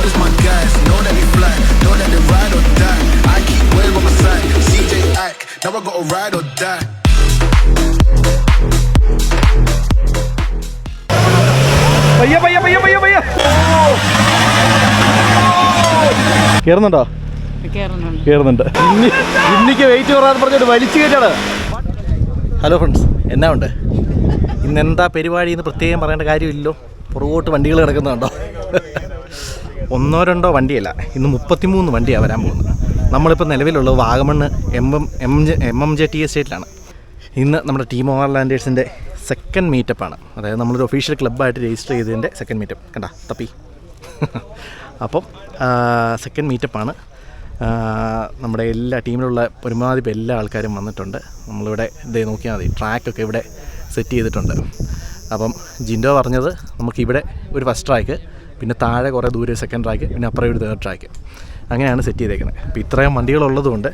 it's my guys, know that they fly, know that they ride or die. I keep well by my side, CJ Ack, now I gotta ride or die. പയ്യ പയ്യ പയ്യ പയ്യ പയ്യ കേറുന്നുണ്ടോ? കേറുന്നുണ്ട്. ഇന്നിക്ക് wait കുറയാന്ന് പറഞ്ഞിട്ട് വലിച്ചു കയറ്റാണ്. Hello friends, എന്നാ ഉണ്ട്? ഇന്നെന്താ പരിപാടി എന്ന് പ്രത്യേകം പറയേണ്ട കാര്യമില്ലല്ലോ. പുറകോട്ട് വണ്ടികൾ കിടക്കുന്നുണ്ടോ? ഒന്നോ രണ്ടോ വണ്ടിയല്ല, ഇന്ന് 33 വണ്ടിയാണ് വരാൻ പോകുന്നത്. നമ്മളിപ്പോൾ നിലവിലുള്ളത് വാഗമണ്ണ് MMJT എസ്റ്റേറ്റിലാണ്. ഇന്ന് നമ്മുടെ ടീം ഓവർലാൻഡേഴ്സിൻ്റെ സെക്കൻഡ് മീറ്റപ്പാണ്. അതായത് നമ്മളൊരു ഒഫീഷ്യൽ ക്ലബ്ബായിട്ട് രജിസ്റ്റർ ചെയ്തതിൻ്റെ സെക്കൻഡ് മീറ്റപ്പ്. കണ്ടാ തപ്പി. അപ്പം സെക്കൻഡ് മീറ്റപ്പാണ്. നമ്മുടെ എല്ലാ ടീമിലുള്ള ഒരുമാതിരി ഇപ്പോൾ എല്ലാ ആൾക്കാരും വന്നിട്ടുണ്ട്. നമ്മളിവിടെ ഇത് നോക്കിയാൽ മതി, ട്രാക്കൊക്കെ ഇവിടെ സെറ്റ് ചെയ്തിട്ടുണ്ട്. അപ്പം ജിൻഡോ പറഞ്ഞത് നമുക്കിവിടെ ഒരു ഫസ്റ്റ് ട്രാക്ക്, പിന്നെ താഴെ കുറേ ദൂരെ സെക്കൻഡ് ട്രാക്ക്, പിന്നെ അപ്പുറം ഒരു തേർഡ് ട്രാക്ക്, അങ്ങനെയാണ് സെറ്റ് ചെയ്തേക്കുന്നത്. അപ്പോൾ ഇത്രയും വണ്ടികളുള്ളതുകൊണ്ട്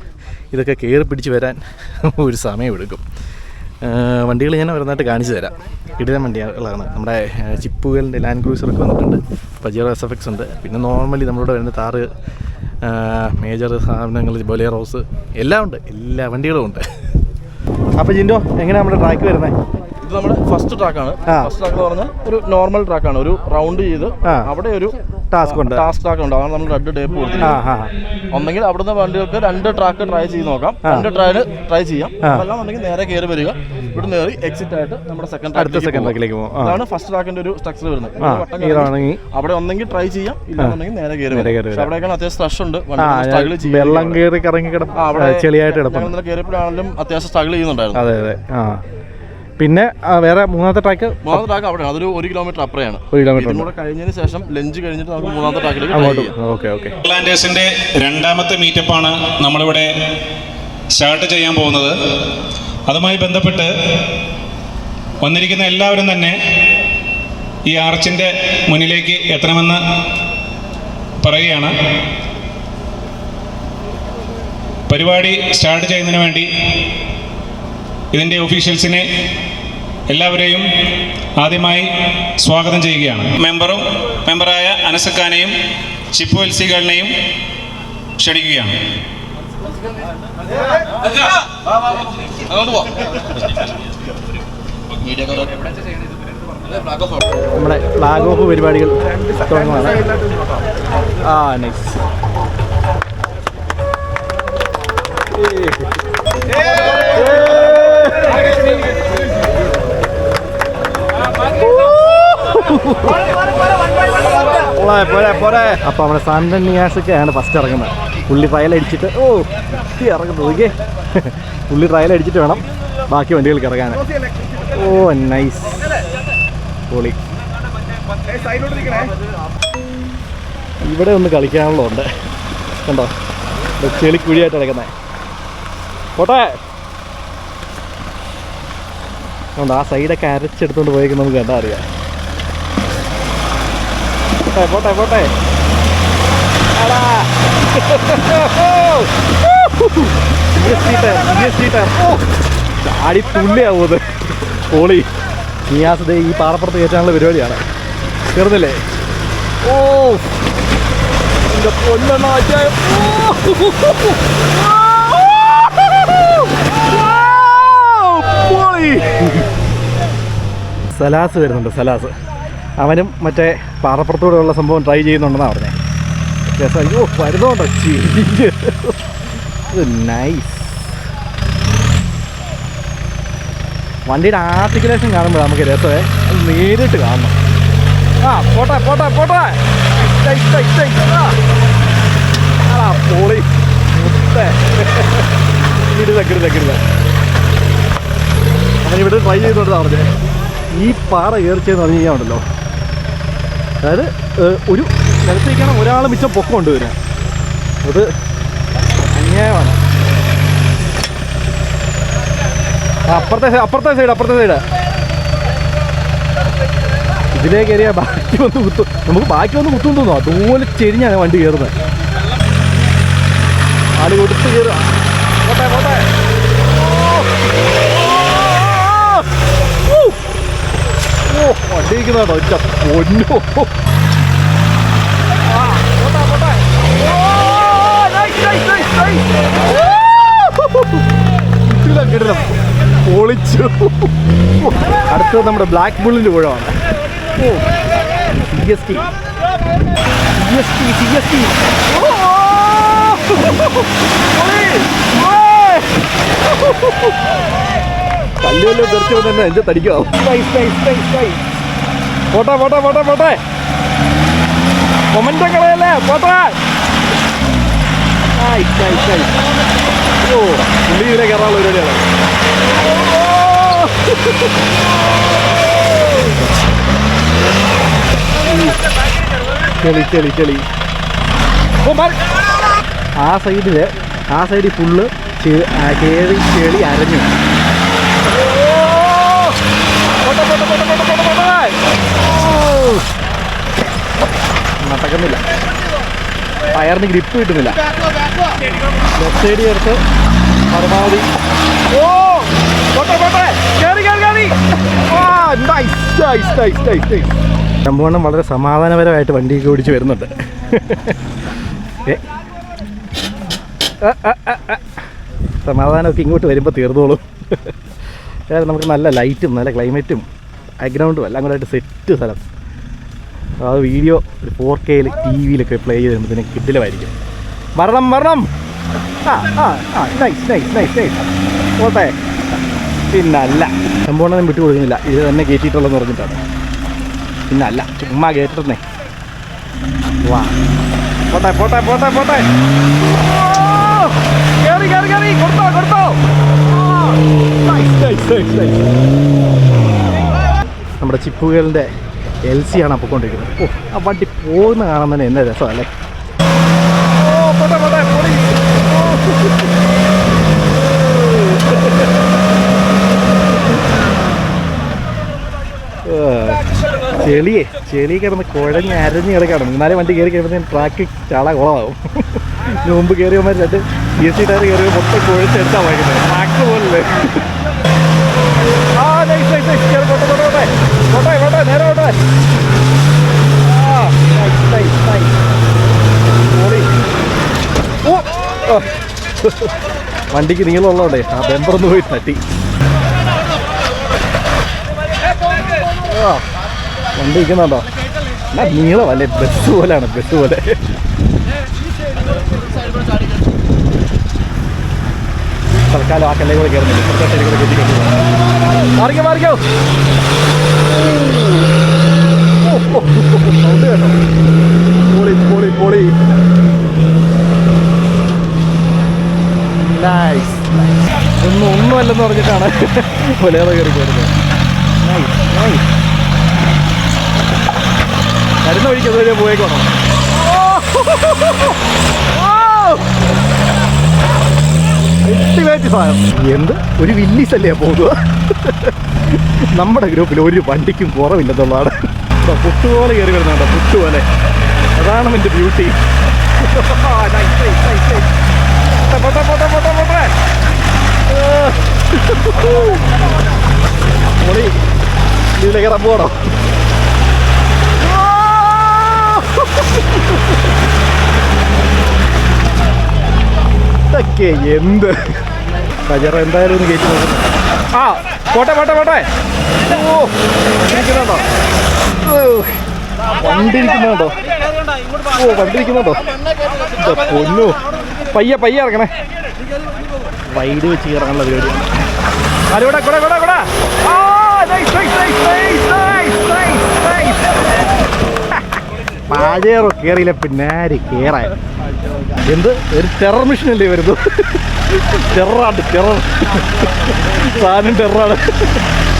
ഇതൊക്കെ കയറി പിടിച്ച് വരാൻ ഒരു സമയമെടുക്കും. വണ്ടികൾ ഞാൻ വരുന്നതായിട്ട് കാണിച്ചു തരാം. ഇടം വണ്ടികളാണ്. നമ്മുടെ ചിപ്പുകളുടെ ലാൻഡ് ക്രൂസറൊക്കെ വന്നിട്ടുണ്ട്, പജീറോ SFX ഉണ്ട്, പിന്നെ നോർമലി നമ്മളിവിടെ വരുന്ന താറ്, മേജർ സാധനങ്ങൾ, ബൊലേറോസ് എല്ലാം ഉണ്ട്, എല്ലാ വണ്ടികളും ഉണ്ട്. അപ്പോൾ ജിൻഡോ, എങ്ങനെയാണ് നമ്മുടെ ട്രാക്ക് വരുന്നത്? ഇത് നമ്മുടെ ഫസ്റ്റ് ട്രാക്കാണ്. ഫസ്റ്റ് ട്രാക്ക് എന്ന് പറഞ്ഞാൽ ഒരു നോർമൽ ട്രാക്കാണ്. ഒരു റൗണ്ട് ചെയ്ത് അവിടെ ഒരു ടാസ്ക് ട്രാക്ക് ഉണ്ട്. അതാണ് നമ്മൾ 2 ടേപ്പ് കൊടുത്തിട്ടുണ്ട്. ഒന്നെങ്കിൽ അവിടുന്ന് വണ്ടികൾക്ക് 2 ട്രാക്ക് ട്രൈ ചെയ്ത് നോക്കാം, 2 ട്രയല് ട്രൈ ചെയ്യാം. അതെല്ലാം ഉണ്ടെങ്കിൽ നേരെ കയറി വരിക, ഇവിടെ നേറി എക്സിറ്റ് ആയിട്ട് നമ്മുടെ സെക്കൻഡ് ട്രാക്കിലേക്ക് പോകും. അതാണ് ഫസ്റ്റ് ട്രാക്കിന്റെ ഒരു സ്ട്രക്ചർ വരുന്നത്. അവിടെ ഒന്നെങ്കിൽ ട്രൈ ചെയ്യാം, ഇല്ലാന്നുണ്ടെങ്കിൽ നേരെ കയറി വരും. അവിടെയൊക്കെ അത്യാവശ്യം സ്ട്രഷ് ഉണ്ട്, വെള്ളം കയറി കറങ്ങി ചെളിയായിട്ട് കയറിയപ്പോഴാണെങ്കിലും അത്യാവശ്യം സ്ട്രഗിൾ ചെയ്യുന്നുണ്ടായിരുന്നു. അതെ അതെ. പിന്നെ വേറെ മൂന്നാമത്തെ ട്രാക്ക് അവിടെ അതൊരു 1 കിലോമീറ്റർ അപ്പുറയാണ്. 1 കിലോമീറ്റർ കൂടെ കഴിഞ്ഞതിന് ശേഷം ലഞ്ച് കഴിഞ്ഞിട്ട് നമുക്ക് മൂന്നാമത്തെ ട്രാക്കിലേക്ക് ഓവർലാൻഡേഴ്സിന്റെ രണ്ടാമത്തെ മീറ്റപ്പാണ് നമ്മളിവിടെ സ്റ്റാർട്ട് ചെയ്യാൻ പോകുന്നത്. അതുമായി ബന്ധപ്പെട്ട് വന്നിരിക്കുന്ന എല്ലാവരും തന്നെ ഈ ആർച്ചിൻ്റെ മുന്നിലേക്ക് എത്തണമെന്ന് പറയുകയാണ്. പരിപാടി സ്റ്റാർട്ട് ചെയ്യുന്നതിന് വേണ്ടി ഇതിൻ്റെ ഒഫീഷ്യൽസിനെ എല്ലാവരെയും ആദ്യമായി സ്വാഗതം ചെയ്യുകയാണ്. മെമ്പറായ അനസക്കാനെയും ചിപ്പു എൽസികളിനെയും ക്ഷണിക്കുകയാണ്. നമ്മുടെ ഫ്ലാഗ് ഓഫ് പരിപാടികൾ തുടങ്ങുകയാണ്. നൈസ്. അപ്പോൾ നമ്മുടെ സാൻഡൻ നിയാസൊക്കെയാണ് ഫസ്റ്റ് ഇറങ്ങുന്നത്. പുള്ളി ട്രയൽ അടിച്ചിട്ട് ഇറങ്ങുന്നത് നോക്കിയേ. പുള്ളി ട്രയൽ അടിച്ചിട്ട് വേണം ബാക്കി വണ്ടികൾക്ക് ഇറങ്ങാൻ. നൈസ് പൊളി. ഇവിടെ ഒന്ന് കളിക്കാനുള്ളതുണ്ട്, കണ്ടോ, ചെളിക്കുഴിയായിട്ട് കിടക്കുന്നത്. പോട്ടെ ഉണ്ട്, ആ സൈഡൊക്കെ അരച്ചെടുത്തോണ്ട് പോയേക്ക് നമുക്ക് കണ്ടാൽ അറിയാം. പോട്ടെ പോട്ടെ ചാടി തുള്ളിയാവൂത് പോളി. നിയാസ് ഈ പാറപ്പുറത്ത് കയറ്റാനുള്ള പരിപാടിയാണ്. ചെറുതല്ലേ? എൻ്റെ പൊന്നെണ്ണ അധ്യായം. സലാസ് വരുന്നുണ്ട്, സലാസ്. അവനും മറ്റേ പാറപ്പുറത്തൂടെയുള്ള സംഭവം ട്രൈ ചെയ്യുന്നുണ്ടെന്നാണ് പറഞ്ഞത്. അയ്യോ വരുന്നുണ്ടോ? നൈസ്. വണ്ടിയുടെ ആർട്ടിക്കുലേഷൻ കാണുമ്പോൾ നമുക്ക് രസമേ, അത് നേരിട്ട് കാണണം. പോട്ടെ പോട്ടെ പോട്ടെ. പോളി കിടുത. അവനിവിടെ ട്രൈ ചെയ്തോണ്ടാണ് പറഞ്ഞത്. ഈ പാറ കയറിച്ചെന്ന് പറഞ്ഞു കഴിഞ്ഞാൽ ഉണ്ടല്ലോ, അതായത് ഒരു നിലത്തേക്കാണ് ഒരാൾ മിച്ചം പൊക്കം കൊണ്ടുവരിക. അത് അന്യായമാണ്. അപ്പുറത്തെ സൈഡ് ഇതിലേ കയറിയാൽ ബാക്കി വന്ന് കുത്തും. നമുക്ക് ബാക്കി വന്ന് കുത്തും തോന്നുന്നു. അതുപോലെ ചെരിഞ്ഞാണ് വണ്ടി കയറുന്നത്. ആള് കൊടുത്ത് കയറുക. പോട്ടെ വണ്ടി ഇരിക്കുന്ന കേട്ടോ. പൊന്നോ അടുത്തത് നമ്മുടെ ബ്ലാക്ക് ബുള്ളിൻ്റെ ഊഴമാണ്. ഓ CST കല്ലുവല്ലോ തെറിച്ചു തന്നെ എന്റെ തടിക്കോ. പോട്ടെ കൊമന്റ് കളയല്ലേ, പോട്ടെ. ഓ പുള്ളി ഇതിനെ കയറാനുള്ള പരിപാടിയാണ്. ചെളി ആ സൈഡിൽ ഫുള്ള് കേറി ചെളി അരഞ്ഞു. നടക്കുന്നില്ല, ടയറിന് ഗ്രിപ്പ് കിട്ടുന്നില്ല. ലെഫ്റ്റ് സൈഡ് ചേർത്ത് പരമാവധി. ശമ്പൂർണ്ണം വളരെ സമാധാനപരമായിട്ട് വണ്ടിയൊക്കെ ഓടിച്ച് വരുന്നുണ്ട്. സമാധാനമൊക്കെ ഇങ്ങോട്ട് വരുമ്പോൾ തീർന്നോളും. നമുക്ക് നല്ല ലൈറ്റും നല്ല ക്ലൈമറ്റും ബാക്ക്ഗ്രൗണ്ടും എല്ലാം കൂടെ ആയിട്ട് സെറ്റ് സ്ഥലം. അത് വീഡിയോ ഒരു 4K TV-യിലൊക്കെ പ്ലേ ചെയ്ത് കഴിയുമ്പോൾ കിഡിലുമായിരിക്കും. മരണം നൈസ് പോട്ടെ. പിന്നല്ല ശമ്പൂർണ്ണം വിട്ടു കൊടുക്കുന്നില്ല, ഇത് തന്നെ കയറ്റിയിട്ടുള്ളതെന്ന് പറഞ്ഞിട്ടാണ്. പിന്നല്ല ചുമ്മാ കയറ്റുന്നേ. വാ പോട്ടെ കൊടുത്തോ. നമ്മുടെ ചിപ്പുകളുടെ LC ആണ് പൊയ്ക്കൊണ്ടിരിക്കുന്നത്. ഓ ആ വണ്ടി പോകുന്ന കാണാൻ തന്നെ എന്നാ രസമല്ലേ. ചെളി കിടന്ന് കുഴഞ്ഞ് അരഞ്ഞ് കിടക്കാണ്. 4 വണ്ടി കയറി കഴിയുമ്പോൾ ട്രാക്ക് ചാള കുളമാവും. മുമ്പ് കയറിയവന്മാർ 2 CST ടയർ കയറിയ മൊത്തം കുഴച്ചെടുത്താൽ വായിക്കുന്നത് ട്രാക്ക് പോലല്ലേ. നേരെ വണ്ടിക്ക് നീളമുള്ളതേ ആ ബെമ്പറൊന്ന് പോയി തട്ടി. വണ്ടി ഇരിക്കുന്നുണ്ടോ? എന്നാ നീളമല്ലേ, ബസ് പോലെയാണ്, ബസ് പോലെ. തൽക്കാലം ആ കല്ലേ കൂടെ കയറുന്നില്ല, കൂടെ കെട്ടിക്കൊണ്ടു. മാറിക്കോ സൗണ്ട് കേട്ടോ. പൊളി നൈസ്. ഒന്നുമല്ലെന്ന് പറഞ്ഞിട്ടാണ് കൊലേറെ കയറി കയറുന്നത്. വരുന്ന വഴിക്ക് അതുവരെ പോയേക്കോണോ? അൾട്ടിമേറ്റ് സാധനം. എന്ത് ഒരു വില്ലീസല്ലേ പോകുക. നമ്മുടെ ഗ്രൂപ്പിൽ ഒരു വണ്ടിക്കും കുറവില്ലെന്നുള്ളതാണ്. പുട്ടുപോലെ കയറി വരുന്നുണ്ടോ, പുട്ടുപോലെ. അതാണ് എൻ്റെ ബ്യൂട്ടി. പൊളി. ഇതിലേക്ക് ഇറങ്ങി പോകണോ? ഇതൊക്കെ എന്ത് കജറ. എന്തായാലും ഒന്ന് കയറ്റി നോക്കുന്നു. ആ പോട്ടെ. ഓ ഇരിക്കുന്നുണ്ടോ? വണ്ടി ഇരിക്കുന്നുണ്ടോ? പൊന്നു. പയ്യെ ഇറങ്ങണേ. വൈഡ് വെച്ച് ഇറങ്ങാനുള്ള പരിപാടിയാണ്. പാചേറോ കയറിയില്ല, പിന്നെ ആര് കയറാൻ. എന്ത് ഒരു ടെറർ മിഷനല്ലേ വരുന്നു. ടെററാണ് സാധനം, ടെററാണ്.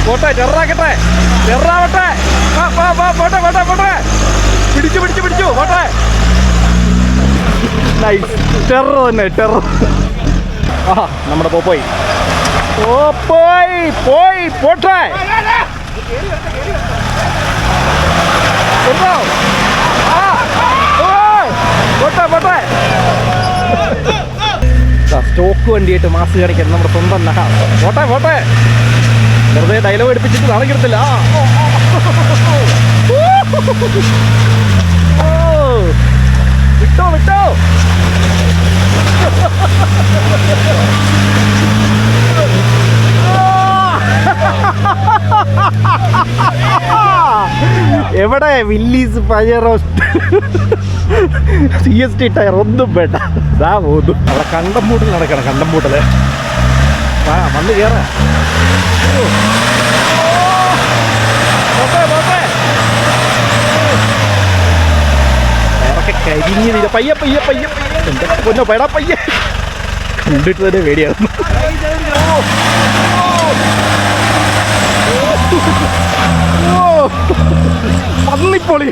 പോട്ടെ, ടെററാക്കട്ടെ, ടെററാവട്ടെ. പോട്ടെ പിടിച്ചു പോട്ടെ. നൈസ്. ടെറർ തന്നെ, ടെറർ. ആ നമ്മുടെ പോയി പോട്ടെ. സ്റ്റോക്ക് വണ്ടിയായിട്ട് മാസ് കാണിക്കാൻ നമ്മുടെ സ്വന്തം നഹ. പോട്ടെ വെറുതെ ഡയലോഗ് എടുപ്പിച്ചിട്ട് നാളെ കിടത്തില്ല. വിട്ടോ വില്ലീസ് പജറോ CST ടയർ ഒന്നും വേണ്ട. ഇതാ പോകുന്നു. അവിടെ കണ്ടംപൂട്ടൽ നടക്കണം. കണ്ടംപൂട്ടല് വന്ന് കയറാം. ടയറൊക്കെ കരിഞ്ഞ് തീരെ പയ്യെ പയ്യെ പയ്യെ എൻ്റെ പൊന്നോ പേടാ പയ്യെ കണ്ടിട്ട് തന്നെ പേടിയായിരുന്നു. പന്നിപ്പൊളി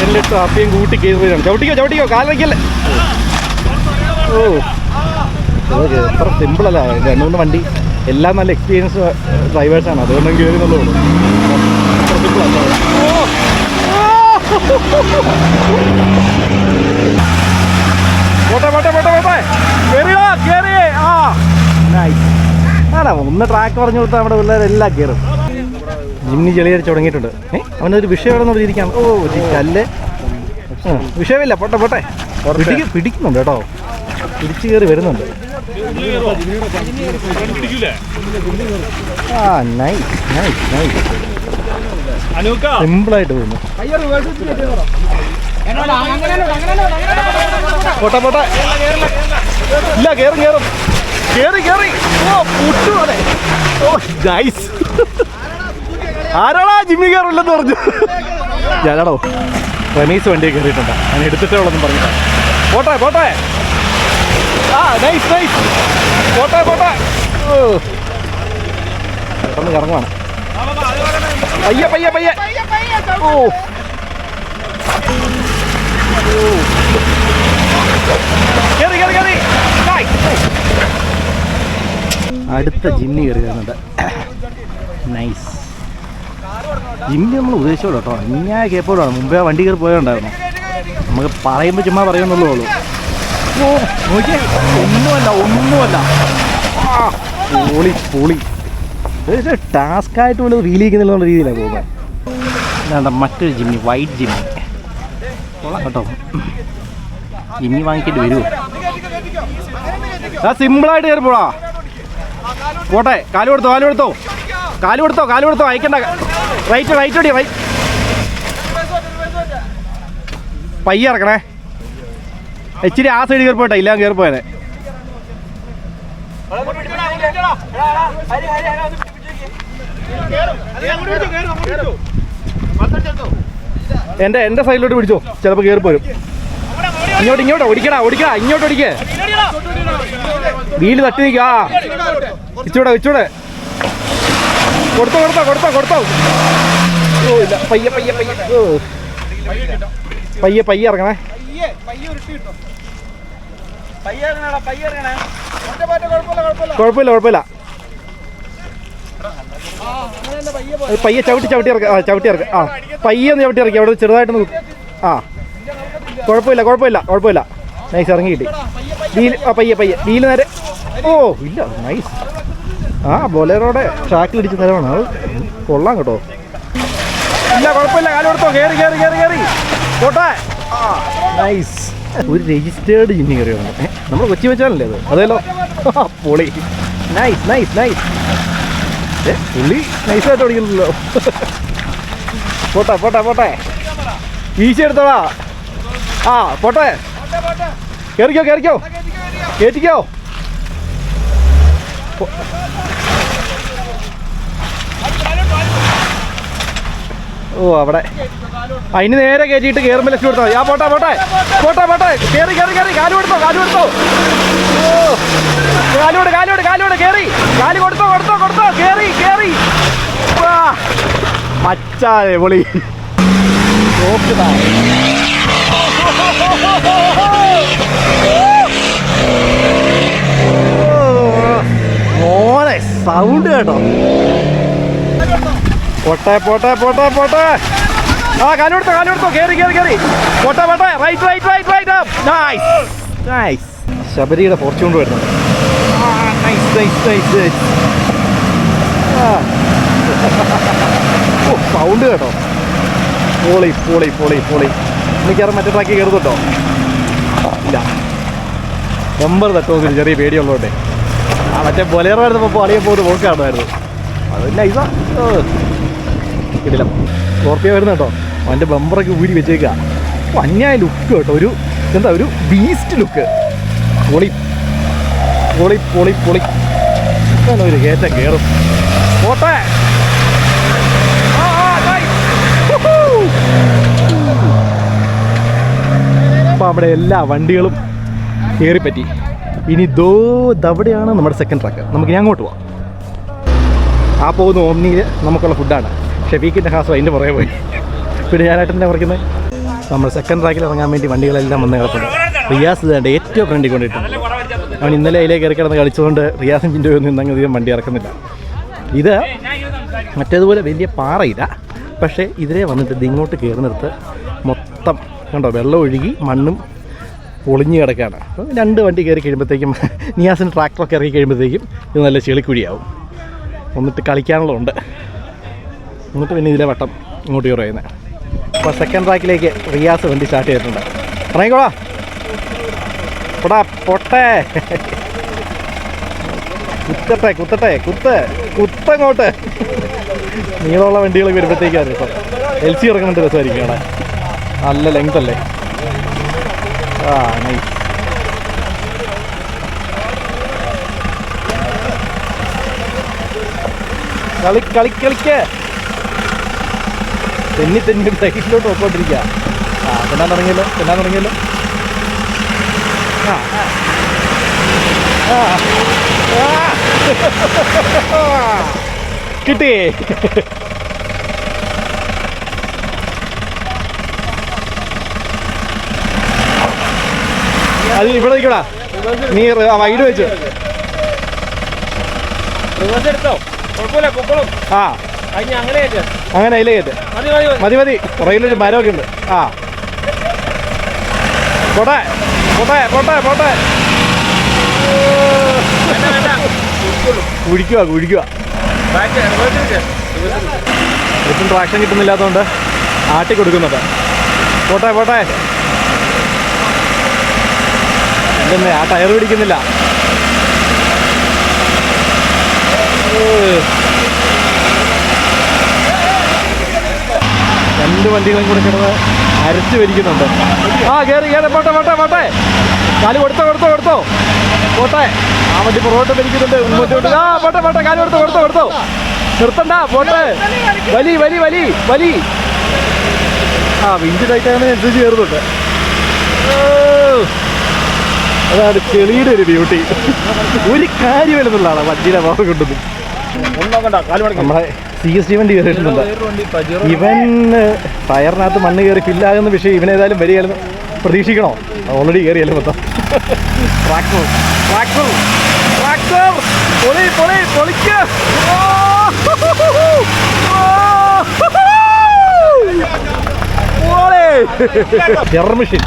എന്നിട്ട് അപ്പയും കൂട്ടി കയറുകയാണ്. ചവിട്ടിക്കോ കാലൊക്കെയല്ലേ. ഓ അതൊക്കെ എത്ര സിമ്പിളല്ല. 2-3 വണ്ടി എല്ലാം നല്ല എക്സ്പീരിയൻസ് ഡ്രൈവേഴ്സാണ്. അതുകൊണ്ടും കയറുന്നുള്ളൂ. അത്ര സിമ്പിളല്ല. ആണോ ഒന്ന് ട്രാക്ക് പറഞ്ഞു കൊടുത്താൽ നമ്മുടെ പിള്ളേരെല്ലാം കയറും. ജിമ്മി ചെളിയടിച്ച് തുടങ്ങിയിട്ടുണ്ട്. അവനൊരു വിഷയമാണെന്നുള്ള രീതിക്കാണ്. ഓ കല്ല് വിഷയമില്ല. പോട്ടെ പിടിക്കുന്നുണ്ട് കേട്ടോ. പിടിച്ചു കയറി വരുന്നുണ്ട്. സിമ്പിളായിട്ട് പോകുന്നു. പോട്ടെ ഇല്ല കയറും കേറി. ഓ പുട്ടു അതെ. ഓ നൈസ്. ആരാടാ ജിമ്മി കയറില്ലെന്ന് പറഞ്ഞു. ഞാനാടോ റമീസ് വണ്ടിയെ കയറിയിട്ടുണ്ട്. ഞാൻ എടുത്തിട്ടേ ഉള്ളതെന്ന് പറഞ്ഞിട്ടാണ്. പോട്ടെ നൈസ് പോട്ടെ. ഓ പെട്ടെന്ന് കറങ്ങുവാണ്. പയ്യെ ഓ കേറി. അടുത്ത ജിമ്മി കയറി വരുന്നുണ്ട്. നൈസ്. ജിമ്മി നമ്മൾ ഉദ്ദേശിച്ചോളൂ കേട്ടോ. ഞാൻ കേപ്പോഴാണ് മുമ്പേ വണ്ടി കയറി പോയോണ്ടായിരുന്നു. നമുക്ക് പറയുമ്പോൾ ചുമ്മാ പറയുമെന്നുള്ളൂ. ഓ നോക്കിയേ ഒന്നുമല്ല. പൊളി ടാസ്ക്കായിട്ട് പോലും റീൽ ചെയ്യുന്നുള്ള രീതിയിലാണ് പോകുന്നത്. വേണ്ട മറ്റൊരു ജിമ്മി, വൈറ്റ് ജിമ്മി കൊള്ളാം കേട്ടോ. ജിമ്മി വാങ്ങിക്കേണ്ടി വരുമോ? സിമ്പിളായിട്ട് കയറി പോടാ. പോട്ടെ കാല് കൊടുത്തോ അയക്കണ്ട. റൈറ്റ് ഓടി. പയ്യെ ഇറക്കണേ. ഇച്ചിരി ആ സൈഡ് കയറി പോട്ടെ. ഇല്ല കയറി പോയനെ. എൻ്റെ സൈഡിലോട്ട് പിടിച്ചോ. ചിലപ്പോൾ കയറി പോരും. ഇങ്ങോട്ട് ഓടിക്കടാ. ഇങ്ങോട്ട് ഓടിക്കേ. വീല് തട്ടി നിൽക്കുക. ഇച്ചൂടെ കൊടുത്തോ. ഓ ഇല്ല പയ്യെ ഇറങ്ങണേ. കുഴപ്പമില്ല. പയ്യെ ചവിട്ടി ഇറക്കുക. ആ പയ്യെ ഒന്ന് ചവിട്ടി ഇറക്കി. അവിടെ ചെറുതായിട്ടൊന്ന് കുഴപ്പമില്ല. നൈസ് ഇറങ്ങി കിട്ടി. പയ്യെ വീല് നേരെ. ഓ ഇല്ല നൈസ്. ബൊലേറോടെ ട്രാക്കിലിടിച്ച നേരമാണ്. അത് കൊള്ളാം കേട്ടോ. ഇല്ല കുഴപ്പമില്ല. കാല് കൊടുത്തോ. കയറി പോട്ടെ. നൈസ്. ഒരു രജിസ്റ്റേർഡ് ജിമ്മി കയറി വന്നു. നമ്മൾ കൊച്ചി വെച്ചാലല്ലേ അത്? അതെല്ലോ. പൊളി. നൈസ്. പുള്ളി നൈസായിട്ട് ഓടിക്കുന്നുണ്ടല്ലോ. പോട്ടെ ഈസി എടുത്തോടാ. പോട്ടെ കയറിക്കോ കയറ്റിക്കോ. ഓ അവിടെ അതിന് നേരെ കയറ്റിയിട്ട് കയറുമ്പോൾ ലക്ഷ്യം കൊടുത്താൽ മതി. പോട്ടെ കയറി കാല് കൊടുത്തോ. ഓ കാലോട് കയറി. കാല് കൊടുത്തോ കയറി. മച്ചാതെ പൊളി. മോനെ സൗണ്ട് കേട്ടോ. പോട്ടെ. കാലെടുത്തോ. കയറി. പോട്ടെ. റൈറ്റ്. നൈസ്. ശബരിയുടെ ഫോർച്യൂൺ വരുന്നുണ്ട്. നൈസ്. സൗണ്ട് കേട്ടോ. പൊളി. എനിക്കറിയാം മറ്റേ ട്രാക്കി കയറുന്നുണ്ടോ? ഇല്ല. നമ്പർ തട്ടുമെന്നൊരു ചെറിയ പേടിയുള്ളതുകൊണ്ടേ. മറ്റേ ബൊലേറോ ആയിരുന്നപ്പോൾ അളിയെ പോകുന്ന പോക്കാണായിരുന്നു. അത് നൈസാ. ഇടില്ല. സ്കോർപ്പിയോ വരുന്ന കേട്ടോ, അവൻ്റെ ബമ്പറൊക്കെ ഊരി വെച്ചേക്കുക. അന്യായ ലുക്ക് കേട്ടോ, ഒരു ഒരു ബീസ്റ്റ് ലുക്ക്. പൊളി പൊളി പൊളി പൊളി. ഒരു കയറ്റം കയറും. പോട്ടെ. അപ്പോൾ അവിടെ എല്ലാ വണ്ടികളും കയറിപ്പറ്റി. ഇനി ദവിടെയാണ് നമ്മുടെ സെക്കൻഡ് ട്രാക്ക്. നമുക്ക് ഇനി അങ്ങോട്ട് പോവാം. ആ പോകുന്ന ഓമ്നിയിൽ നമുക്കുള്ള ഫുഡാണ്. ഷെഫീഖിൻ്റെ ഹാസം അതിൻ്റെ പുറകെ പോയി. പിന്നെ ഞാനായിട്ടെന്നെ പറയുന്നത് നമ്മൾ സെക്കൻഡ് ട്രാക്കിൽ ഇറങ്ങാൻ വേണ്ടി വണ്ടികളെല്ലാം വന്ന് കിടപ്പുണ്ട്. റിയാസ് ഇതാണ്ട് ഏറ്റവും ഫ്രണ്ടിൽ കൊണ്ടിട്ടുണ്ട്. അവൻ ഇന്നലെ അതിലേക്ക് കയറി കിടന്ന് കളിച്ചുകൊണ്ട് റിയാസും ചിന്തയൊന്നും ഇന്നങ്ങ് അധികം വണ്ടി ഇറക്കുന്നില്ല. ഇത് മറ്റേതുപോലെ വലിയ പാറയില്ല, പക്ഷേ ഇതിലേ വന്നിട്ട് ഇത് ഇങ്ങോട്ട് കയറുന്നിടത്ത് മൊത്തം കണ്ടോ വെള്ളം ഒഴുകി മണ്ണും പൊളിഞ്ഞ് കിടക്കുകയാണ്. അപ്പോൾ 2 വണ്ടി കയറി കഴിയുമ്പോഴത്തേക്കും നിയാസിന് ട്രാക്ടറൊക്കെ ഇറങ്ങി കഴിയുമ്പോഴത്തേക്കും ഇത് നല്ല ചെളിക്കുഴിയാവും. എന്നിട്ട് കളിക്കാനുള്ളതുണ്ട്. എന്നിട്ട് പിന്നെ ഇതിലെ വട്ടം ഇങ്ങോട്ട് കയറി വരുന്നത്. അപ്പോൾ സെക്കൻഡ് ട്രാക്കിലേക്ക് റിയാസ് വണ്ടി സ്റ്റാർട്ട് ചെയ്തിട്ടുണ്ട്. ഇറങ്ങിക്കോളാ പോടാ പൊട്ടേ. കുത്തട്ടെ കുത്തങ്ങോട്ട്. നീളമുള്ള വണ്ടികൾ വരുമ്പോഴത്തേക്കാണ് ഇപ്പം LC ഇറങ്ങുന്നുണ്ട്. രസമായിരിക്കും അവിടെ, നല്ല ലെങ്ത് അല്ലേ. നൈസ്. കളിക്ക് തെന്നി സൈഡിലോട്ട് പോയിക്കൊണ്ടിരിക്കുക. തിന്നാൻ തുടങ്ങിയല്ലോ. കിട്ടി. അത് ഇവിടെ നിൽക്കടാ, നീ വൈഡ് വെച്ച്. അങ്ങനെ അതിലേ കയറ്റ്. മതി. പുറകിലൊരു മരമൊക്കെ ഉണ്ട്. പോട്ടെ. കുഴിക്കുക. ഇപ്പം ട്രാക്ഷൻ കിട്ടുന്നില്ലാത്തതുകൊണ്ട് ആട്ടി കൊടുക്കുന്നുണ്ട്. പോട്ടെ. ഇല്ലെന്നേ, ആ ടയർ പിടിക്കുന്നില്ല. രണ്ട് വണ്ടികളും കൂടെ കിടന്ന് അരച്ച് വരിക്കുന്നുണ്ട്. കയറി പോട്ടെ. കാല് കൊടുത്തോ. പോട്ടെ. ആ വണ്ടി പുറകോട്ട് വലിക്കുന്നുണ്ട്. മുന്നോട്ട് പോട്ടെ. കാല് കൊടുത്തോ. നിർത്തണ്ട. പോട്ടെ. വലി. വിഞ്ച് ടൈറ്റാണ് അനുസരിച്ച് കയറുന്നുണ്ട്. അതാണ് ചെളിയുടെ ഒരു ബ്യൂട്ടി. ഒരു കാര്യമില്ലെന്നുള്ളതാണ് വണ്ടിയുടെ ഭാഗം കൊണ്ടത്. നമ്മളെ CST വണ്ടി കയറിയിട്ടുണ്ട്. ഇവൻ ടയറിനകത്ത് മണ്ണ് കയറി ഫില്ലാകുന്ന വിഷയം ഇവനേതായാലും വരികയാലും പ്രതീക്ഷിക്കണോ? ഓൾറെഡി കയറിയാലും മൊത്തം. ട്രാക്ടർ പൊളിക്ക്. Error machine.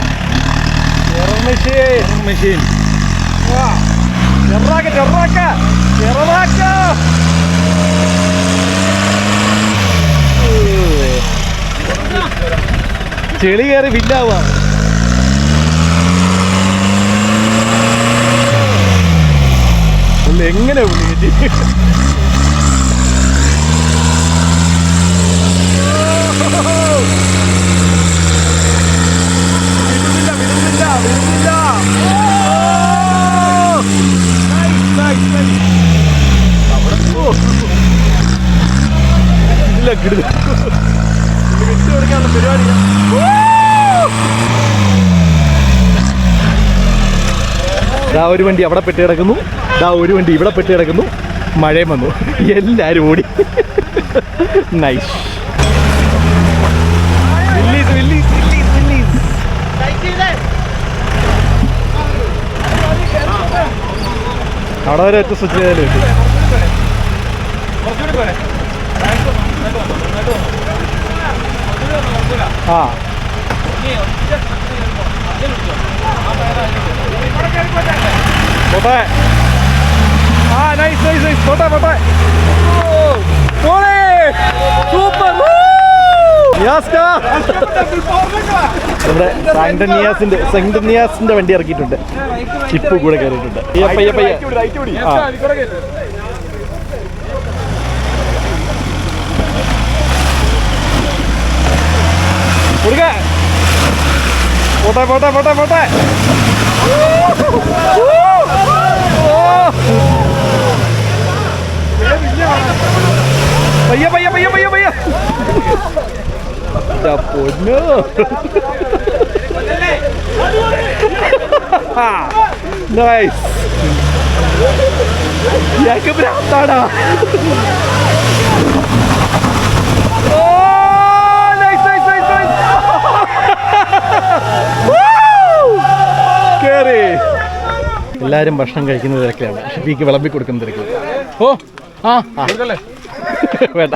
ചെളി കയറി വില്ലാവുക. എങ്ങനെ ഒരു വണ്ടി അവിടെ പെട്ടി കിടക്കുന്നു, ഒരു വണ്ടി ഇവിടെ പെട്ടി കിടക്കുന്നു. മഴയും വന്നു, എല്ലാരും ഓടി. നൈസ്. അവിടെ വരെ ഒറ്റ സ്വിച്ച് ചെയ്താലും പോട്ടെ. നൈസ്. പോട്ടെ. സൂപ്പർ. നമ്മുടെ സെങ്ടനിയാസിന്റെ വണ്ടി ഇറക്കിയിട്ടുണ്ട്. ചിപ്പ് കൂടെ കയറിയിട്ടുണ്ട്. കൊടുക്ക. പോട്ടെ പോട്ടെ പോട്ടെ പോട്ടെ. പയ്യ പയ്യ പയ്യ പയ്യ പയ്യ. പൊന്നു. നൈസ്. ഇയാൾക്ക് ഭ്രാന്താടാ. കേറി. എല്ലാരും ഭക്ഷണം കഴിക്കുന്ന തിരക്കിലാണ്. ഷഫീക്ക് വിളമ്പി കൊടുക്കുന്ന തിരക്കിൽ. ഓ ആ വേണ്ട.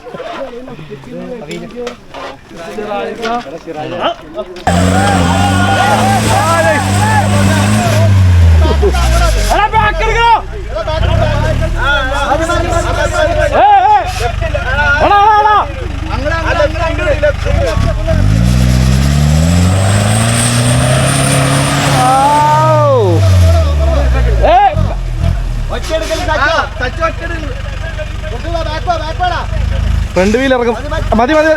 ഫ്രണ്ട് വീൽ ഇറങ്ങും. മതി മതി.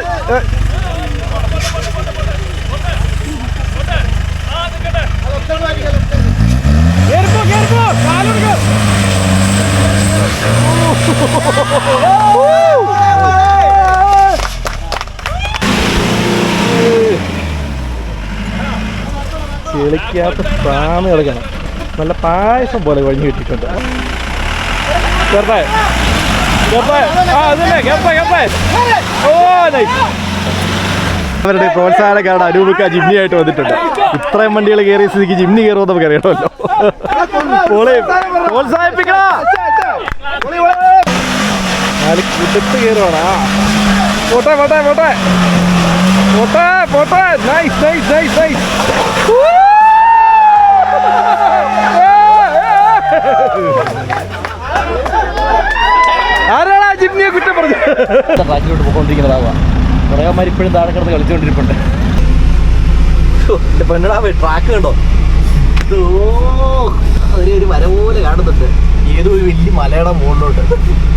ചെളിക്കകത്ത് താന്ന് കിടക്കണം. നല്ല പായസം പോലെ കഴിഞ്ഞ് കിട്ടിയിട്ടുണ്ട്. അവരുടെ പ്രോത്സാഹനക്കാരുടെ അനൂപിക്ക ജിമ്നി ആയിട്ട് വന്നിട്ടുണ്ട്. ഇത്രയും വണ്ടികൾ കയറിയ സ്ഥിതിക്ക് ജിമ്നി കയറുമോ നമുക്ക് അറിയണമല്ലോ. പ്രോത്സാഹിപ്പിക്കണം. കുടുത്ത് കയറുവാണ്. പോട്ടെ പോട്ടെ പോട്ടെ പോട്ടെ പോട്ടെ. Nice nice nice nice. ആരാടാ ജിമ്നിയെ കുറ്റം പറഞ്ഞു? ട്രാക്കിലോട്ട് പോയിക്കൊണ്ടിരിക്കുന്നതാവാ. കുറേമാർ ഇപ്പോഴും താഴെ കിടന്ന് കളിച്ചുകൊണ്ടിരിപ്പുണ്ട്. പെണ്ണടാ ട്രാക്ക് കണ്ടോ? ഒരു വര പോലെ കാണുന്നുണ്ട്. ഏതോ ഒരു വലിയ മലയുടെ മുകളിലോട്ട്.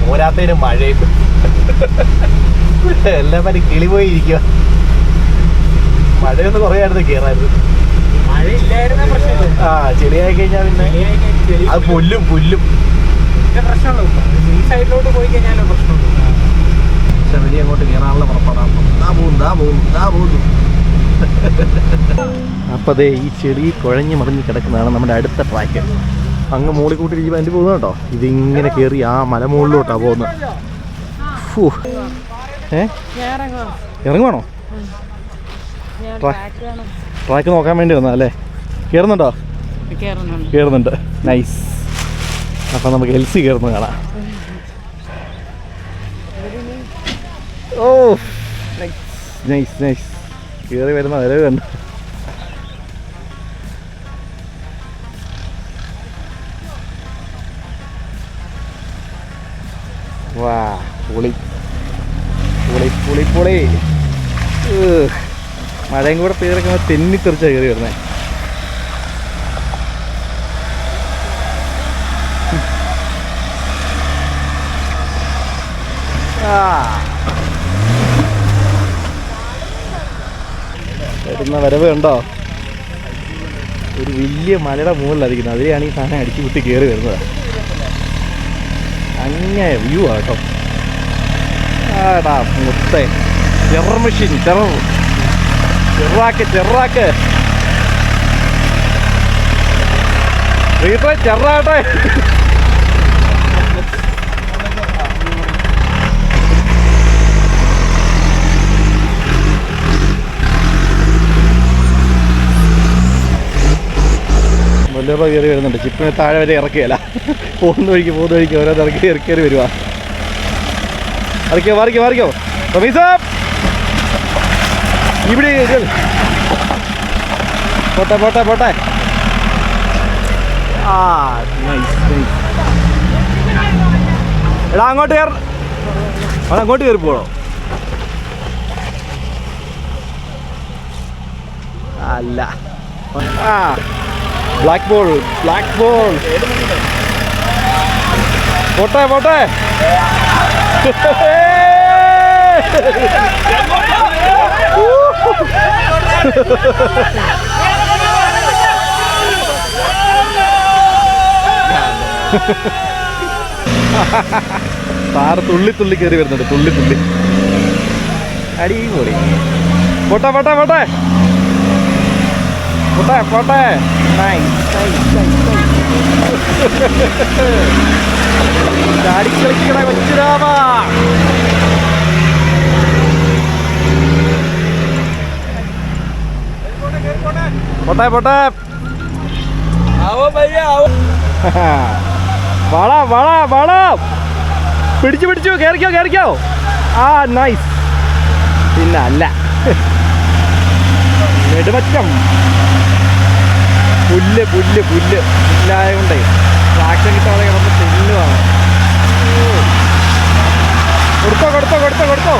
പോരാത്തതിന് മഴയും എല്ലാവരും കിളി പോയി ഇരിക്കുക. മഴയൊന്ന് കുറയായിരുന്നു കയറായിരുന്നു. ആ ചെളിയായി കഴിഞ്ഞാൽ പിന്നെ അത് പുല്ലും പുല്ലും സൈഡിലോട്ട് പോയി കഴിഞ്ഞാൽ പ്രശ്നമുണ്ട്. ചെറിയ അങ്ങോട്ട് കയറാനുള്ള പുറപ്പാടാണ്. അപ്പോൾ അതേ ഈ ചെടി കുഴഞ്ഞ് മറിഞ്ഞ് കിടക്കുന്നതാണ് നമ്മുടെ അടുത്ത ട്രാക്ക്. അങ്ങ് മുകളിൽ കൂട്ടി ഈ വണ്ടി പോകുന്നത് കേട്ടോ. ഇതിങ്ങനെ കയറി ആ മലമുകളിലോട്ടാണ് പോകുന്നത്. ഇറങ്ങുവാണോ? ട്രാക്ക് നോക്കാൻ വേണ്ടി വന്നാ അല്ലേ? കയറുന്നുണ്ടോ? കയറുന്നുണ്ട്. നൈസ്. അപ്പം നമുക്ക് എൽസി കയറുന്നത് കാണാം. ഓ നൈസ് നൈസ്. കയറി വരുന്ന വരവ് കണ്ടു. വാ പൊളി പൊളി പൊളി പൊളി. മഴയും കൂടെ പെയ്തിറക്കുമ്പോൾ തെന്നിത്തെറിച്ചാണ് കയറി വരുന്നത്. വരുന്ന വരവ് കണ്ടോ? ഒരു വലിയ മലയുടെ മുകളിലായിരിക്കുന്നത്. അതിലെയാണ് ഈ സാധനം അടിച്ചു കുത്തി കയറി വരുന്നത്. അങ്ങനെ വ്യൂ ആട്ടോ. ആടാ മുത്തേ. Terror machine. ചെറാക്ക് ചെറാട്ടെ. മുല്ലപ്പ കയറി വരുന്നുണ്ട്. ചിപ്പിനെ താഴെ വരെ ഇറക്കുകയല്ല. പോകുന്ന വഴിക്ക് ഓരോ ഇറക്കി വരുവാ. മാറിക്കോ റമീസ ഇവിടെ. പോട്ടെ. ആ നൈസ്. എടാ അങ്ങോട്ട് കയറി പോകണോ? അല്ല. ആ ബ്ലാക്ക് ബോൾ. പോട്ടെ. താറ് തുള്ളി തുള്ളി കയറി വരുന്നുണ്ട്, തുള്ളി തുള്ളി. അടിപൊളി. പോട്ടെ പോട്ടെ പോട്ടെ പോട്ടെ പോട്ടെ. ചാടിക്കളിക്കണ കൊച്ചുരാമ. പോട്ടെ പോട്ടെ. വാളാ വാളാ വാളാ. പിടിച്ചു പിടിച്ചു. കയറിക്കോ കയറിക്കോ. ആ നൈസ്. പിന്നെ അല്ല നെടുമറ്റം പുല്ല് പുല്ല് പുല്ല് പുല്ലായതുകൊണ്ടേ ട്രാക്ഷൻ കിട്ടാതെ കിടന്ന് തെല്ലുമാണ്. കൊടുത്തോ കൊടുത്തോ കൊടുത്തോ കൊടുത്തോ.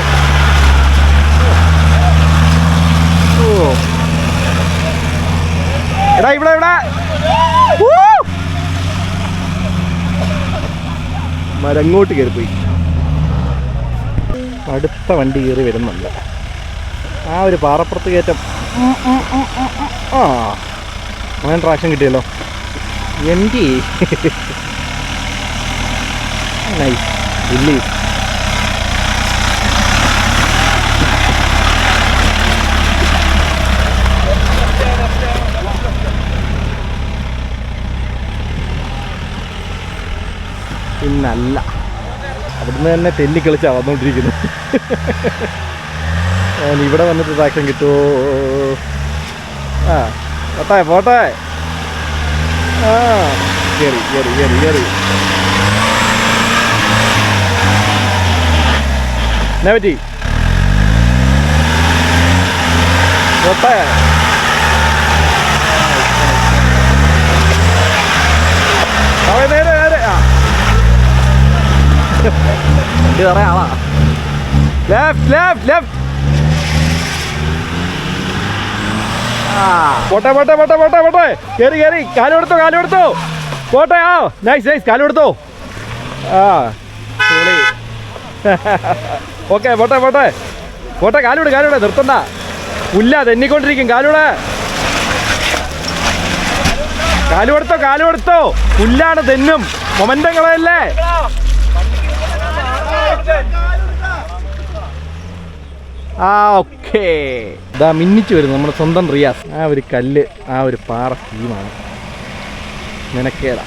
ഓ എടാ ഇവിടെ ഇവിടെ മരങ്ങോട്ട് കയറിപ്പോയി. അടുത്ത വണ്ടി കയറി വരുന്നുണ്ട്. ആ ഒരു പാറപ്പുറത്ത് കയറ്റം. ആ അങ്ങനെ ട്രാക്ഷൻ കിട്ടിയല്ലോ. എംറ്റി നൈസ്. ഇല്ലേ പിന്നല്ല. അവിടുന്ന് തന്നെ തെന്നിക്കളിച്ചാ വന്നുകൊണ്ടിരിക്കുന്നു. ഇവിടെ വന്നിട്ട് ട്രാക്ഷൻ കിട്ടുമോ? ആ പോട്ടെ പോട്ടെ. ആ കയറി കയറി കയറി കയറി. എന്നാ പറ്റി? പോട്ടെ. നേരെ നേരെ. ആ വണ്ടി വേറെ ആളാ. Left left left. പോട്ടെ പോട്ടെ പോട്ടെ പോട്ടെ പോട്ടെ. കയറി കയറി. കാല് കൊടുത്തോ കാല് കൊടുത്തോ. പോട്ടെ. ആ നൈസ് നൈസ്. കാല് കൊടുത്തോ. ആ ഓക്കെ പോട്ടെ പോട്ടെ പോട്ടെ. കാലൂടെ കാലൂടെ. നിർത്തണ്ട. പുല്ല തെന്നിക്കൊണ്ടിരിക്കും. കാലൂടെ. കാല് കൊടുത്തോ കാല് കൊടുത്തോ. പുല്ലാണ് തെന്നും. മൊമെന്റങ്ങളല്ലേ. ആ ഓക്കേ. ഇതാ മിന്നിച്ചു വരുന്നു നമ്മുടെ സ്വന്തം റിയാസ്. ആ ഒരു കല്ല്, ആ ഒരു പാറ ടീമാണ്. നിനക്കേടാ.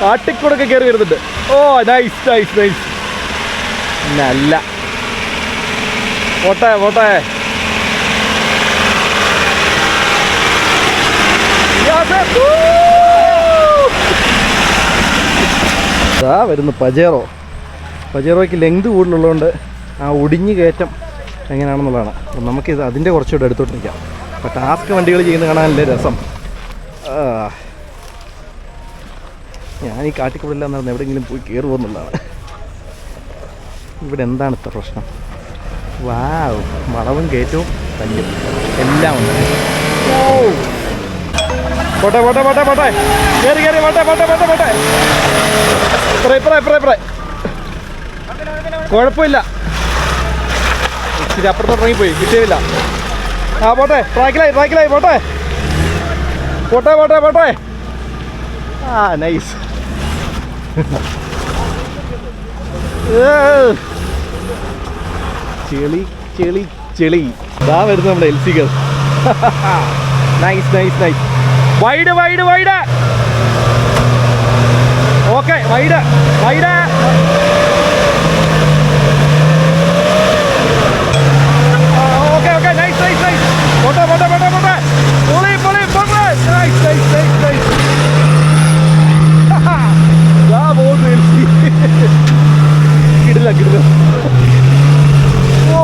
കാട്ടിക്കൂടൊക്കെ കയറി വരുന്നുണ്ട്. ഓ നൈസ് നൈസ് നൈസ്. നല്ല പോട്ടെ പോട്ടെ. ഇതാ വരുന്നു പജേറോ. പജേറോയ്ക്ക് ലെങ്ത് കൂടുതലുള്ളതുകൊണ്ട് ആ ഒടിഞ്ഞ് കയറ്റം എങ്ങനെയാണെന്നുള്ളതാണ്. അപ്പം നമുക്കിത് അതിൻ്റെ കുറച്ചുകൂടെ എടുത്തോട്ട് നിൽക്കാം. അപ്പോൾ ടാസ്ക് വണ്ടികൾ ചെയ്യുന്നത് കാണാനല്ലേ രസം. ഞാൻ ഈ കാട്ടിക്കൂടില്ല എന്ന് എവിടെയെങ്കിലും പോയി കയറുമെന്നുള്ളതാണ്. ഇവിടെ എന്താണ് ഇത്ര പ്രശ്നം? വാവ്, വളവും കയറ്റവും കല്ലും എല്ലാം ഉണ്ട്. ഓ പോട്ടെ പോട്ടെ പോട്ടെ പോട്ടെ. കയറി കയറി. പോട്ടെ പോട്ടെ പോട്ടെ പോട്ടെ. ഇപ്പറേ കുഴപ്പമില്ല. ഇച്ചിരി അപ്പുറത്തോട്ട് ഇറങ്ങിപ്പോയി, കിട്ടിയില്ല. ആ പോട്ടെ. ട്രാക്കിലായി ട്രാക്കിലായി. പോട്ടെ പോട്ടെ പോട്ടെ പോട്ടെ. ആ നൈസ്. ചെളി ചെളി ചെളി. ഇതാ വരുന്നു നമ്മുടെ എൽസികൾ. Nice nice nice. Wide wide wide. Okay wide wide. Okay okay nice nice nice. പോട്ടെ പോട്ടെ പോട്ടെ പോട്ടെ. പൊളി പൊളി പോട്ടെ. Nice nice nice nice. കിടില്ല കിടില്ല. ഓ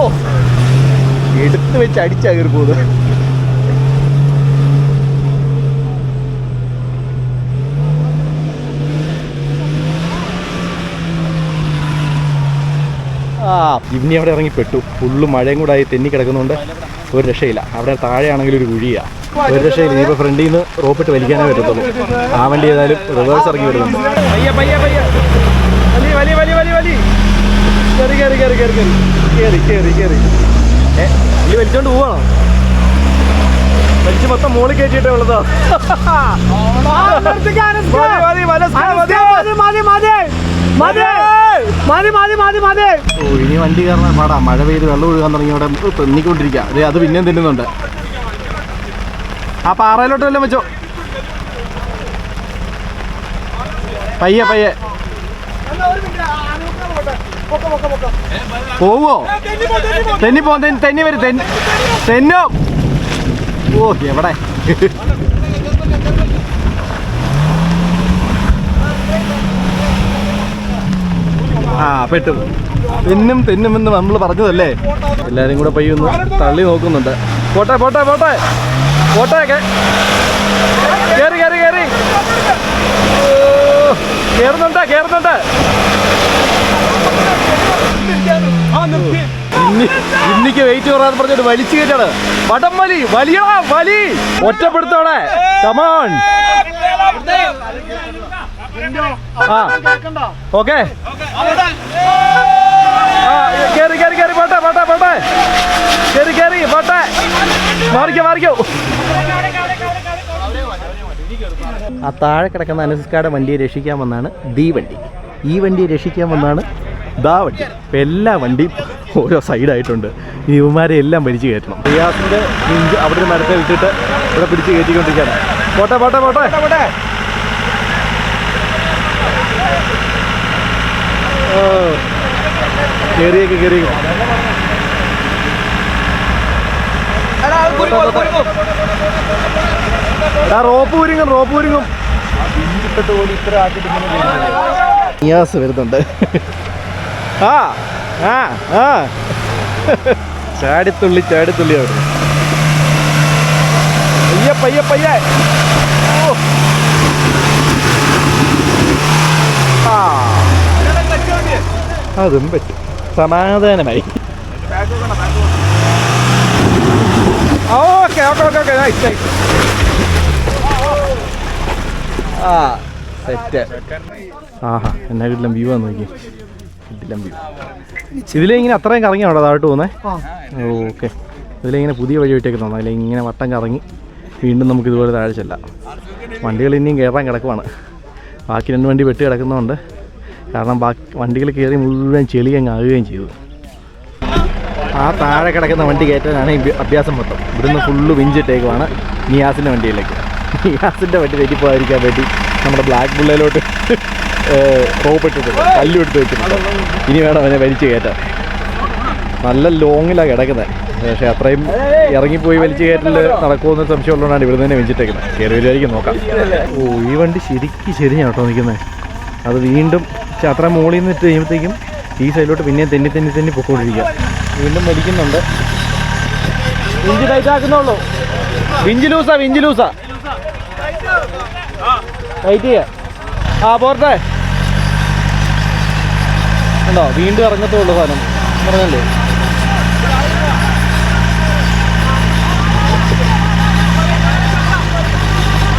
എടുത്ത് വെച്ച് അടിച്ചാ കയറി പോകുന്നത്. ഇനി അവിടെ ഇറങ്ങിപ്പെട്ടു. ഫുള്ള് മഴയും കൂടെ ആയി തെന്നി കിടക്കുന്നതുകൊണ്ട് ഒരു രക്ഷയില്ല. അവിടെ താഴെയാണെങ്കിൽ ഒരു കുഴിയാണ്. ഒരു രക്ഷയില്ല. ഇനിയിപ്പോൾ ഫ്രണ്ടിൽ നിന്ന് റോപ്പിട്ട് വലിക്കാനേ പറ്റത്തുള്ളൂ. ആ വണ്ടി ഏതായാലും റിവേഴ്സ് ഇറങ്ങി വരുന്നുണ്ട്. ഈ വലിച്ചോണ്ട് പോവാണോ? വലിച്ച് മൊത്തം മോളിൽ കയറ്റിയിട്ടേ ഉള്ളതോ? ഇനി വണ്ടി കയറാൻ പാടാ. മഴ പെയ്ത് വെള്ളം ഒഴുകാൻ തുടങ്ങി ഇവിടെ തെന്നിക്കൊണ്ടിരിക്കുക. അതെ, അത് പിന്നെയും തിന്നുന്നുണ്ട്. ആ പാറയിലോട്ട് വല്ലതും വെച്ചോ. പയ്യെ പയ്യെ പോവോ? തെന്നിപ്പോ തെന്നി വരും. തെന്നോ? ഓ, എവിടെ? ആ, പെട്ടു. തെന്നുമെന്ന് നമ്മൾ പറഞ്ഞതല്ലേ. എല്ലാരും കൂടെ പയ്യൊന്ന് തള്ളി നോക്കുന്നുണ്ട്. പോട്ടെ പോട്ടെ പോട്ടെ പോട്ടെ. കേറി കേറി കേറി. കേറുന്നുണ്ട്. ഇന്നിക്ക് വെയിറ്റ് കുറയാന്ന് പറഞ്ഞിട്ട് വലിച്ചു കയറ്റാണ്. വടം വലി ഒറ്റപ്പെടുത്തോടെ. കമോൺ. ആ, ഓക്കെ. കേറി കേറി കേറി. പോട്ടെ പോട്ടെ പോട്ടെ. കേറി പോട്ടെ. മാറിക്കോ. ആ താഴെ കിടക്കുന്ന അനുസ്കാരുടെ വണ്ടിയെ രക്ഷിക്കാൻ വന്നാണ് വണ്ടി. ഈ വണ്ടിയെ രക്ഷിക്കാൻ വന്നാണ് വണ്ടി. ഇപ്പം എല്ലാ വണ്ടിയും ഓരോ സൈഡായിട്ടുണ്ട്. ഈ ഇവന്മാരെ എല്ലാം വലിച്ചു കയറ്റണം. റിയാസിൻ്റെ ഇഞ്ച് അവിടെ നിന്ന് മരത്തെ ഇട്ടിട്ട് ഇവിടെ പിടിച്ച് കയറ്റിക്കൊണ്ടിരിക്കുകയാണ്. പോട്ടെ പോട്ടെ പോട്ടെ. ഓ, കേറിയേക്ക്. റോപ്പ് ഉരുങ്ങും. നിയാസ് വരുന്നുണ്ട്. ചാടിത്തുള്ളി അവിടെ. പയ്യെ. അതും പറ്റും. സമാധാനമായി. ഓക്കെ. ആ, സെറ്റ്. ആഹാ, എന്നാ കിട്ടില്ല വ്യൂ ആന്ന് നോക്കി. കിട്ടില്ല വ്യൂ. ഇതിലിങ്ങനെ അത്രയും കറങ്ങിയാണോ താഴോട്ട് പോകുന്നത്? ഓക്കെ. ഇതിലിങ്ങനെ പുതിയ വഴി വിട്ടേക്കുന്നതാണ്. അതിലിങ്ങനെ വട്ടം കറങ്ങി വീണ്ടും നമുക്ക് ഇതുപോലെ താഴെ ചെല്ലാം. വണ്ടികൾ ഇനിയും കയറാൻ കിടക്കുവാണ്. ബാക്കി 2 വണ്ടി വെട്ടി കിടക്കുന്നതുകൊണ്ട്. കാരണം വണ്ടികൾ കയറി മുഴുവൻ ചെളി അങ്ങ് ആകുകയും ചെയ്തു. ആ താഴെ കിടക്കുന്ന വണ്ടി കയറ്റാനാണ് അഭ്യാസം മൊത്തം. ഇവിടുന്ന് ഫുള്ള് വിഞ്ചിട്ടേക്കുവാണ് നിയാസിൻ്റെ വണ്ടിയിലേക്ക്. നിയാസിൻ്റെ വണ്ടി തെറ്റിപ്പോകാതിരിക്കാൻ വേണ്ടി നമ്മുടെ ബ്ലാക്ക് ബുള്ളയിലോട്ട് റോപ്പ് ഇട്ടിട്ടുണ്ട്. കല്ലും എടുത്ത് വെച്ചിട്ടുണ്ട്. ഇനി വേണം അവനെ വലിച്ചു കയറ്റാൻ. നല്ല ലോങ്ങിലാണ് കിടക്കുന്നത്. പക്ഷേ അത്രയും ഇറങ്ങിപ്പോയി വലിച്ചു കയറ്റൽ നടക്കുമെന്ന് സംശയമുള്ളതുകൊണ്ടാണ് ഇവിടെ തന്നെ വെച്ചിട്ടേക്കുന്നത്. കയറി വരുമായിരിക്കും, നോക്കാം. ഓ, ഈ വണ്ടി ശരിക്കും ശരിയാണ് കേട്ടോ നിൽക്കുന്നത്. അത് വീണ്ടും അത്ര മുകളിൽ നിന്ന് ഇട്ട് കഴിയുമ്പോഴത്തേക്കും ഈ സൈഡിലോട്ട് പിന്നെയും തെന്നി പൊക്കോണ്ടിരിക്കുക. വീണ്ടും വലിക്കുന്നുണ്ട്. വിഞ്ച് ടൈറ്റ് ആക്കുന്നുള്ളൂ. വിഞ്ച് ലൂസാ ടൈറ്റ് ചെയ്യാം. ആ, പോരട്ടെ. ഉണ്ടോ? വീണ്ടും ഇറങ്ങത്തുള്ളൂ സാധനം. പറഞ്ഞല്ലേ.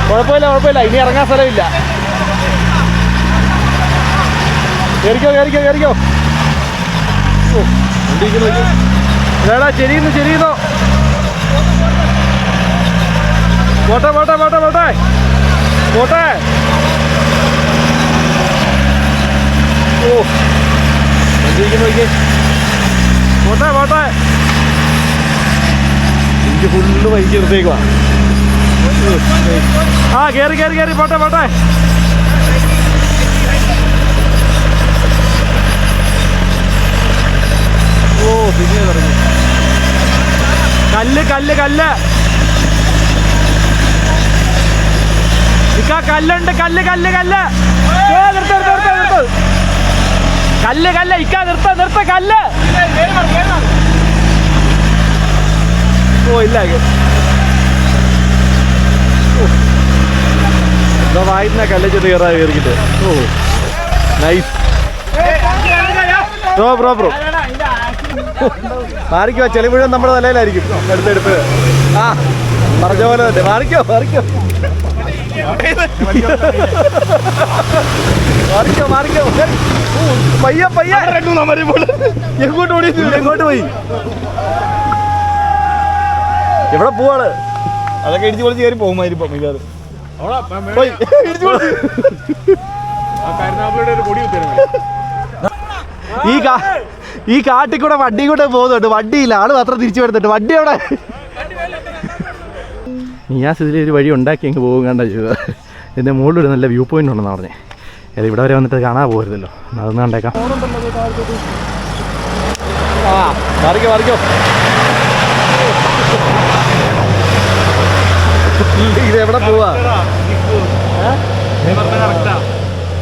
കുഴപ്പമില്ല. ഇനി ഇറങ്ങാൻ സ്ഥലമില്ല. കേറിക്കോ. എടാ, ചെരിയുന്നു. പോട്ടെ. ഓ, പോട്ടെ. എനിക്ക് ഫുള്ള് വലിച്ചു നിർത്തേക്കുവാ. ആ, കേറി. പോട്ടെ. ഓ, പിന്നെ പറഞ്ഞു. കല്ല്. കല്ലുണ്ട്. കല്ല്. നിർത്ത്. കല്ല്. ഇക്ക നിർത്ത കല്ല്. ഓ, ഇല്ല. വായിന്ന കല്ല് ചെന്ന് കയറിയിട്ട്. ഓ, നൈസ്. ബ്രോ മാറിക്കോ. ചെളി മുഴുവൻ നമ്മുടെ തലയിലായിരിക്കും. എടുത്ത്. ആ, പറഞ്ഞ പോലെ തന്നെ. മാറിക്കോ. പയ്യ പയ്യ എങ്ങോട്ട് ഓടി എങ്ങോട്ട് പോയി എവിടെ പോവാണ് അതൊക്കെ ഇടിച്ചു പൊളിച്ച് കയറി പോകുമായിരിക്കും മിക്കാറ് ഈ കാട്ടിൽ കൂടെ വണ്ടി കൂടെ പോകുന്നുണ്ട് വണ്ടിയില്ല ആള് മാത്രം തിരിച്ചു വരുന്നുണ്ട് വണ്ടി അവിടെ ഞാൻ ഇതിലൊരു വഴി ഉണ്ടാക്കി അങ്ങ് പോകും കണ്ട ചെയ്തത് ഇതിൻ്റെ മുകളിലൊരു നല്ല വ്യൂ പോയിന്റ് ഉണ്ടെന്ന് പറഞ്ഞേ അത് ഇവിടെ വരെ വന്നിട്ട് കാണാൻ പോകരുതല്ലോ അതൊന്നും കണ്ടേക്കാം മറിക്കോ ഇത് എവിടെ പോവാ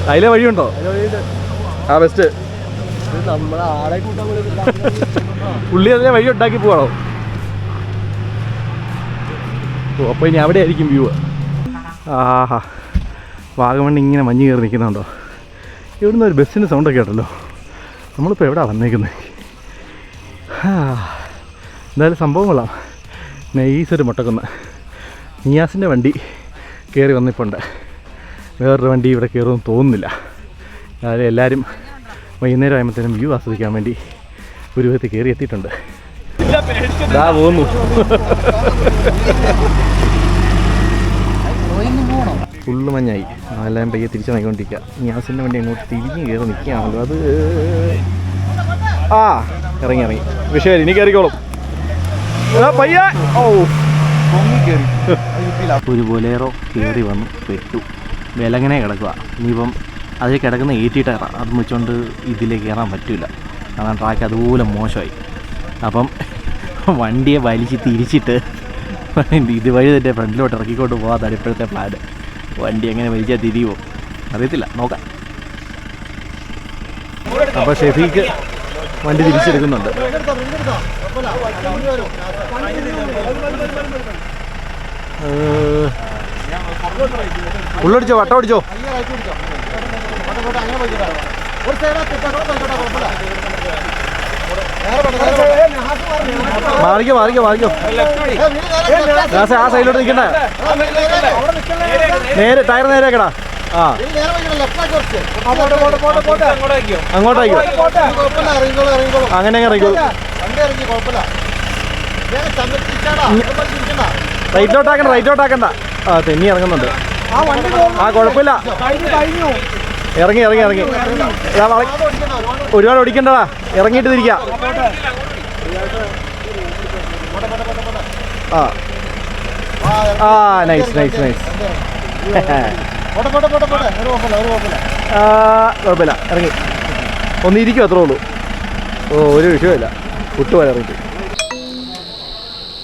അതിലെ വഴിയുണ്ടോ ആ ബെസ്റ്റ് പുള്ളി അതിലെ വഴി ഉണ്ടാക്കി പോവാണോ ഓ അപ്പോൾ ഇനി അവിടെ ആയിരിക്കും വ്യൂ ആഹാ വാഗമൺ ഇങ്ങനെ മഞ്ഞ് കയറി നിൽക്കുന്നുണ്ടോ ഇവിടുന്ന് ഒരു ബസ്സിൻ്റെ സൗണ്ടൊക്കെ കേട്ടല്ലോ നമ്മളിപ്പോൾ എവിടെയാണ് വന്നേക്കുന്നത് എന്തായാലും സംഭവം കൊള്ളാം നൈസൊരു മുട്ടക്കുന്ന നിയാസിൻ്റെ വണ്ടി കയറി വന്നിപ്പുണ്ട് വേറൊരു വണ്ടി ഇവിടെ കയറുമെന്ന് തോന്നുന്നില്ല അതായത് എല്ലാവരും വൈകുന്നേരം ആകുമ്പോഴത്തേനും വ്യൂ ആസ്വദിക്കാൻ വേണ്ടി ഒരു വിധത്തിൽ കയറി എത്തിയിട്ടുണ്ട് ഇതാ പോകുന്നു ഫുള്ള് മഞ്ഞായി എല്ലാം പയ്യെ തിരിച്ച് വാങ്ങിക്കൊണ്ടിരിക്കുക നിയാസിൻ്റെ വണ്ടി അങ്ങോട്ട് തിരിഞ്ഞ് കയറി നിൽക്കുകയാണല്ലോ അത് ആ ഇറങ്ങി വിഷയം ഇനി കയറിക്കോളും പയ്യ ഓ ഒരു ബൊലേറോ കയറി വന്നു പെട്ടു വിലങ്ങനെ കിടക്കുക ഇനിയിപ്പം അതിൽ കിടക്കുന്ന 80 ടയറാണ് അത് വെച്ചുകൊണ്ട് ഇതിലേക്ക് കയറാൻ പറ്റില്ല കാരണം ട്രാക്ക് അതുപോലെ മോശമായി അപ്പം വണ്ടിയെ വലിച്ച് തിരിച്ചിട്ട് ഇതുവഴി തന്നെ ഫ്രണ്ടിലോട്ട് ഇറക്കിക്കൊണ്ട് പോകാതാണ് ഇപ്പോഴത്തെ പ്ലാൻ വണ്ടി എങ്ങനെ വലിച്ചാൽ തിരിയുമോ അറിയത്തില്ല നോക്കാം അപ്പോൾ ഷെഫീക്ക് വണ്ടി തിരിച്ചെടുക്കുന്നുണ്ട് ഉള്ളടിച്ചോ വട്ടം അടിച്ചോ മാറിക്കോ ആ സൈഡിലോട്ട് നിൽക്കണ്ട നേരെ ടയർ നേരെക്കടാ ആ അങ്ങോട്ടേക്കോ അങ്ങനെ ഇറങ്ങിക്കോളൂ റൈറ്റോട്ടാക്കണ്ട ആ തെന്നി ഇറങ്ങുന്നുണ്ട് ആ കുഴപ്പമില്ല ഇറങ്ങി ഒരുപാട് ഓടിക്കണ്ടടാ ഇറങ്ങിയിട്ട് തിരിക്കാം ആ നൈസ് കുഴപ്പമില്ല ഇറങ്ങി ഒന്നിരിക്കും അത്രേ ഉള്ളൂ ഓ ഒരു വിഷയമില്ല കുട്ടുപോലെ ഇറങ്ങിയിട്ട്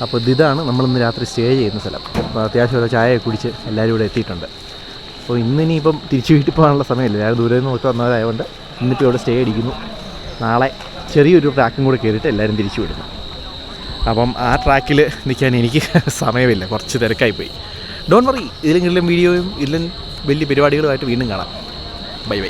അപ്പോൾ ഇതാണ് നമ്മളിന്ന് രാത്രി സ്റ്റേ ചെയ്യുന്ന സ്ഥലം അപ്പോൾ അത്യാവശ്യം ഒരു ചായ കുടിച്ച് എല്ലാവരും ഇവിടെ എത്തിയിട്ടുണ്ട് അപ്പോൾ ഇന്നിനിയിപ്പം തിരിച്ചു വീട്ടിൽ പോകാനുള്ള സമയമില്ല എല്ലാവരും ദൂരെ നിന്ന് നോക്കി വന്നവരായതുകൊണ്ട് ഇന്നിപ്പോൾ ഇവിടെ സ്റ്റേ അടിക്കുന്നു നാളെ ചെറിയൊരു ട്രാക്കും കൂടെ കയറിയിട്ട് എല്ലാവരും തിരിച്ചു വിടുന്നു അപ്പം ആ ട്രാക്കിൽ നിൽക്കാൻ എനിക്ക് സമയമില്ല കുറച്ച് തിരക്കായിപ്പോയി ഡോണ്ട് വറി ഇതിലെങ്കിലും വീഡിയോയും ഇതിലും വലിയ പരിപാടികളുമായിട്ട് വീണ്ടും കാണാം ബൈ